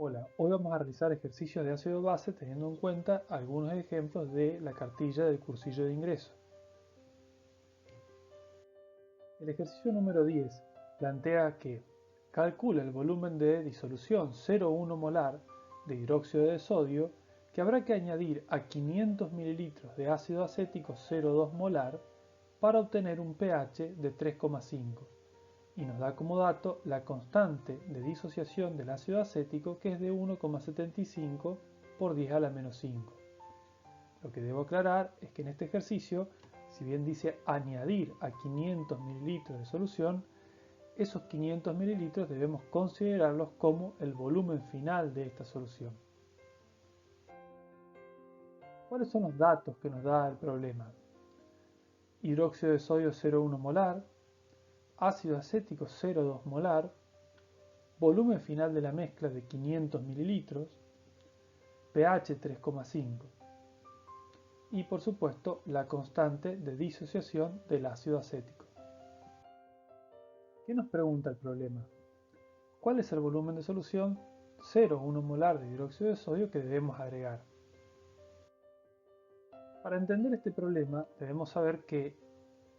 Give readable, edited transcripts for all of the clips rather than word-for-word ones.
Hola, hoy vamos a realizar ejercicios de ácido base teniendo en cuenta algunos ejemplos de la cartilla del cursillo de ingreso. El ejercicio número 10 plantea que calcula el volumen de disolución 0,1 molar de hidróxido de sodio que habrá que añadir a 500 ml de ácido acético 0,2 molar para obtener un pH de 3,5 y nos da como dato la constante de disociación del ácido acético que es de 1,75 por 10 a la menos 5. Lo que debo aclarar es que en este ejercicio, si bien dice añadir a 500 ml de solución, esos 500 ml debemos considerarlos como el volumen final de esta solución. ¿Cuáles son los datos que nos da el problema? Hidróxido de sodio 0,1 molar, ácido acético 0,2 molar, volumen final de la mezcla de 500 ml, pH 3,5 y por supuesto la constante de disociación del ácido acético. ¿Qué nos pregunta el problema? ¿Cuál es el volumen de solución 0,1 molar de hidróxido de sodio que debemos agregar? Para entender este problema debemos saber que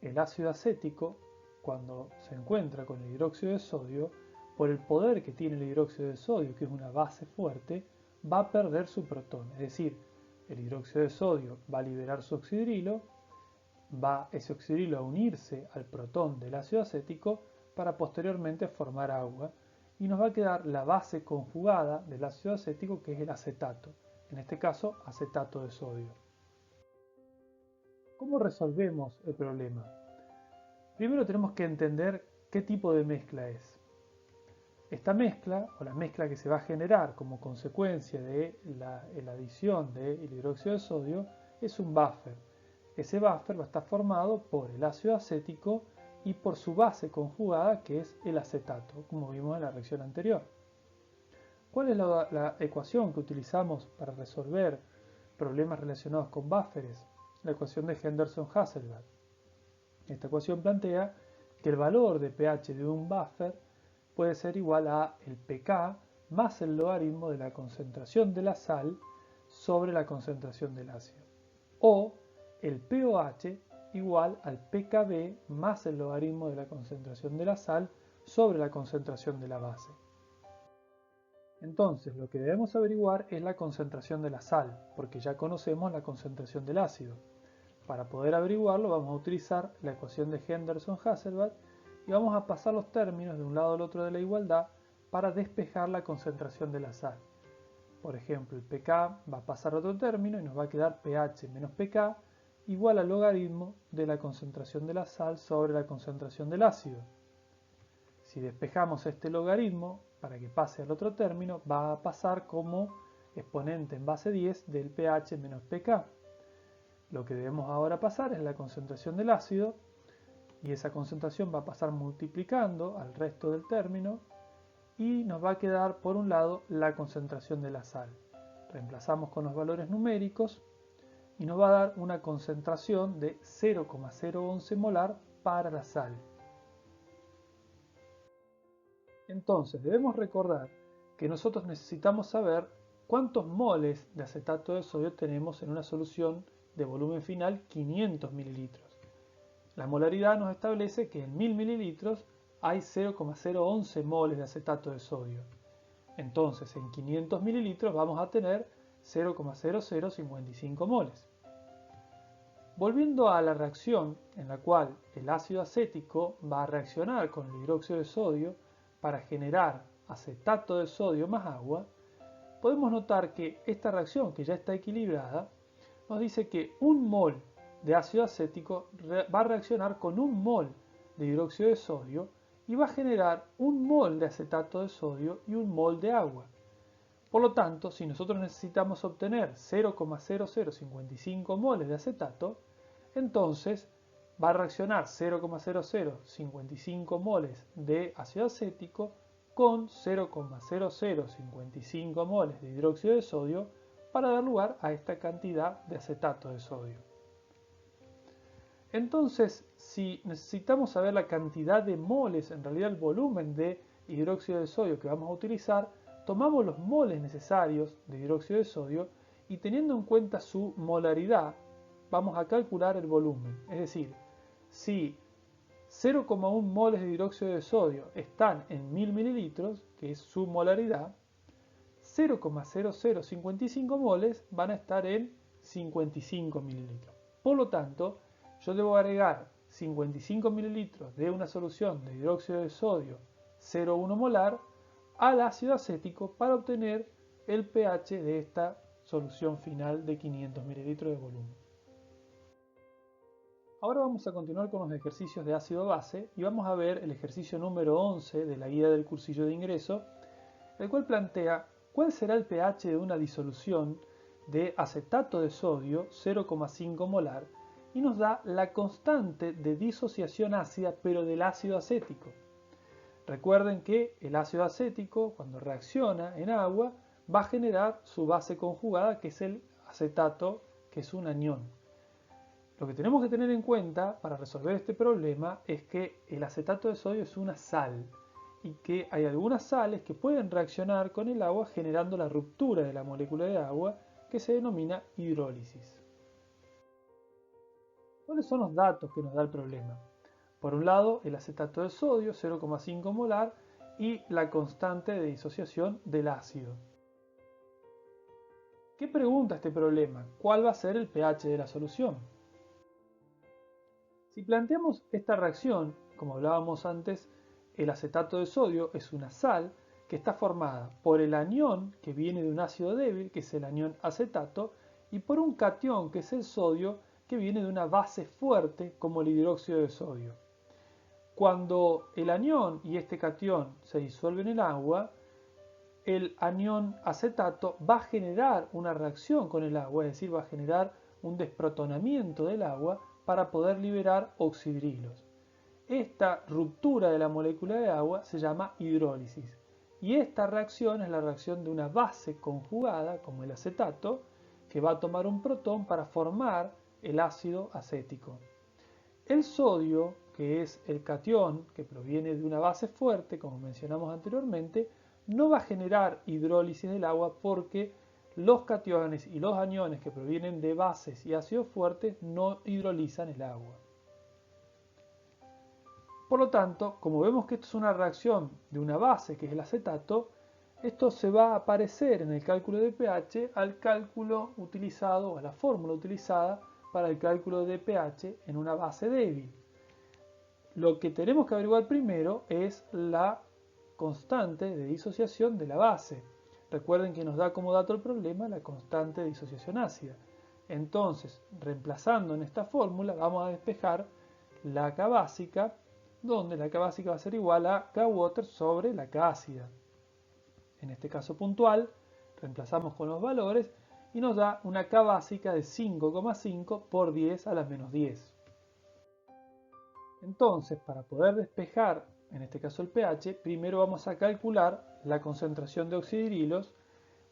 el ácido acético, cuando se encuentra con el hidróxido de sodio, por el poder que tiene el hidróxido de sodio, que es una base fuerte, va a perder su protón. Es decir, el hidróxido de sodio va a liberar su oxidrilo, va ese oxidrilo a unirse al protón del ácido acético para posteriormente formar agua y nos va a quedar la base conjugada del ácido acético que es el acetato, en este caso acetato de sodio. ¿Cómo resolvemos el problema? Primero tenemos que entender qué tipo de mezcla es. Esta mezcla, o la mezcla que se va a generar como consecuencia de la adición del hidróxido de sodio, es un buffer. Ese buffer va a estar formado por el ácido acético y por su base conjugada, que es el acetato, como vimos en la reacción anterior. ¿Cuál es la ecuación que utilizamos para resolver problemas relacionados con buffers? La ecuación de Henderson-Hasselbalch. Esta ecuación plantea que el valor de pH de un buffer puede ser igual a el pK más el logaritmo de la concentración de la sal sobre la concentración del ácido, o el pOH igual al pKb más el logaritmo de la concentración de la sal sobre la concentración de la base. Entonces, lo que debemos averiguar es la concentración de la sal, porque ya conocemos la concentración del ácido. Para poder averiguarlo vamos a utilizar la ecuación de Henderson-Hasselbalch y vamos a pasar los términos de un lado al otro de la igualdad para despejar la concentración de la sal. Por ejemplo, el pK va a pasar a otro término y nos va a quedar pH menos pK igual al logaritmo de la concentración de la sal sobre la concentración del ácido. Si despejamos este logaritmo para que pase al otro término, va a pasar como exponente en base 10 del pH menos pK. Lo que debemos ahora pasar es la concentración del ácido y esa concentración va a pasar multiplicando al resto del término y nos va a quedar por un lado la concentración de la sal. Reemplazamos con los valores numéricos y nos va a dar una concentración de 0,011 molar para la sal. Entonces debemos recordar que nosotros necesitamos saber cuántos moles de acetato de sodio tenemos en una solución de volumen final 500 mililitros. La molaridad nos establece que en 1000 mililitros hay 0,011 moles de acetato de sodio. Entonces en 500 mililitros vamos a tener 0,0055 moles. Volviendo a la reacción en la cual el ácido acético va a reaccionar con el hidróxido de sodio para generar acetato de sodio más agua, podemos notar que esta reacción, que ya está equilibrada, nos dice que un mol de ácido acético va a reaccionar con un mol de hidróxido de sodio y va a generar un mol de acetato de sodio y un mol de agua. Por lo tanto, si nosotros necesitamos obtener 0,0055 moles de acetato, entonces va a reaccionar 0,0055 moles de ácido acético con 0,0055 moles de hidróxido de sodio para dar lugar a esta cantidad de acetato de sodio. Entonces, si necesitamos saber la cantidad de moles, en realidad el volumen de hidróxido de sodio que vamos a utilizar, tomamos los moles necesarios de hidróxido de sodio y teniendo en cuenta su molaridad, vamos a calcular el volumen. Es decir, si 0,1 moles de hidróxido de sodio están en 1000 mililitros, que es su molaridad, 0,0055 moles van a estar en 55 mililitros. Por lo tanto, yo debo agregar 55 mililitros de una solución de hidróxido de sodio 0,1 molar al ácido acético para obtener el pH de esta solución final de 500 mililitros de volumen. Ahora vamos a continuar con los ejercicios de ácido-base y vamos a ver el ejercicio número 11 de la guía del cursillo de ingreso, el cual plantea cuál será el pH de una disolución de acetato de sodio 0,5 molar y nos da la constante de disociación ácida pero del ácido acético. Recuerden que el ácido acético, cuando reacciona en agua, va a generar su base conjugada, que es el acetato, que es un anión. Lo que tenemos que tener en cuenta para resolver este problema es que el acetato de sodio es una sal y que hay algunas sales que pueden reaccionar con el agua generando la ruptura de la molécula de agua que se denomina hidrólisis. ¿Cuáles son los datos que nos da el problema? Por un lado, el acetato de sodio, 0,5 molar, y la constante de disociación del ácido. ¿Qué pregunta este problema? ¿Cuál va a ser el pH de la solución? Si planteamos esta reacción, como hablábamos antes, el acetato de sodio es una sal que está formada por el anión que viene de un ácido débil, que es el anión acetato, y por un catión, que es el sodio, que viene de una base fuerte como el hidróxido de sodio. Cuando el anión y este catión se disuelven en agua, el anión acetato va a generar una reacción con el agua, es decir, va a generar un desprotonamiento del agua para poder liberar oxidrilos. Esta ruptura de la molécula de agua se llama hidrólisis y esta reacción es la reacción de una base conjugada, como el acetato, que va a tomar un protón para formar el ácido acético. El sodio, que es el catión que proviene de una base fuerte, como mencionamos anteriormente, no va a generar hidrólisis del agua porque los cationes y los aniones que provienen de bases y ácidos fuertes no hidrolizan el agua. Por lo tanto, como vemos que esto es una reacción de una base que es el acetato, esto se va a aparecer en el cálculo de pH al cálculo utilizado, a la fórmula utilizada para el cálculo de pH en una base débil. Lo que tenemos que averiguar primero es la constante de disociación de la base. Recuerden que nos da como dato el problema la constante de disociación ácida. Entonces, reemplazando en esta fórmula, vamos a despejar la K básica, donde la K básica va a ser igual a K water sobre la K ácida. En este caso puntual, reemplazamos con los valores y nos da una K básica de 5,5 por 10 a la menos 10. Entonces, para poder despejar, en este caso el pH, primero vamos a calcular la concentración de oxidrilos,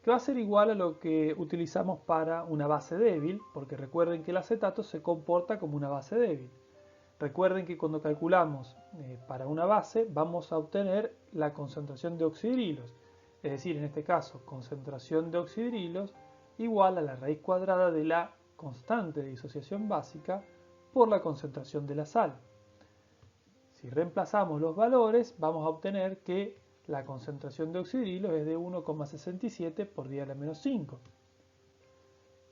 que va a ser igual a lo que utilizamos para una base débil, porque recuerden que el acetato se comporta como una base débil. Recuerden que cuando calculamos para una base vamos a obtener la concentración de oxidrilos, es decir, en este caso, concentración de oxidrilos igual a la raíz cuadrada de la constante de disociación básica por la concentración de la sal. Si reemplazamos los valores, vamos a obtener que la concentración de oxidrilos es de 1,67 por 10 a la menos 5.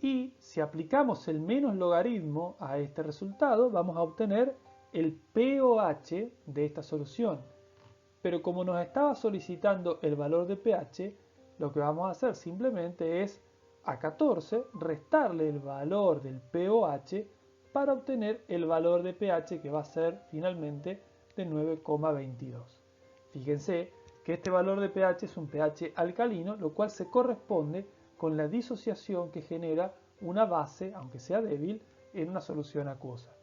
Y si aplicamos el menos logaritmo a este resultado, vamos a obtener el pOH de esta solución. Pero como nos estaba solicitando el valor de pH, lo que vamos a hacer simplemente es a 14 restarle el valor del pOH para obtener el valor de pH que va a ser finalmente de 9,22. Fíjense que este valor de pH es un pH alcalino, lo cual se corresponde con la disociación que genera una base, aunque sea débil, en una solución acuosa.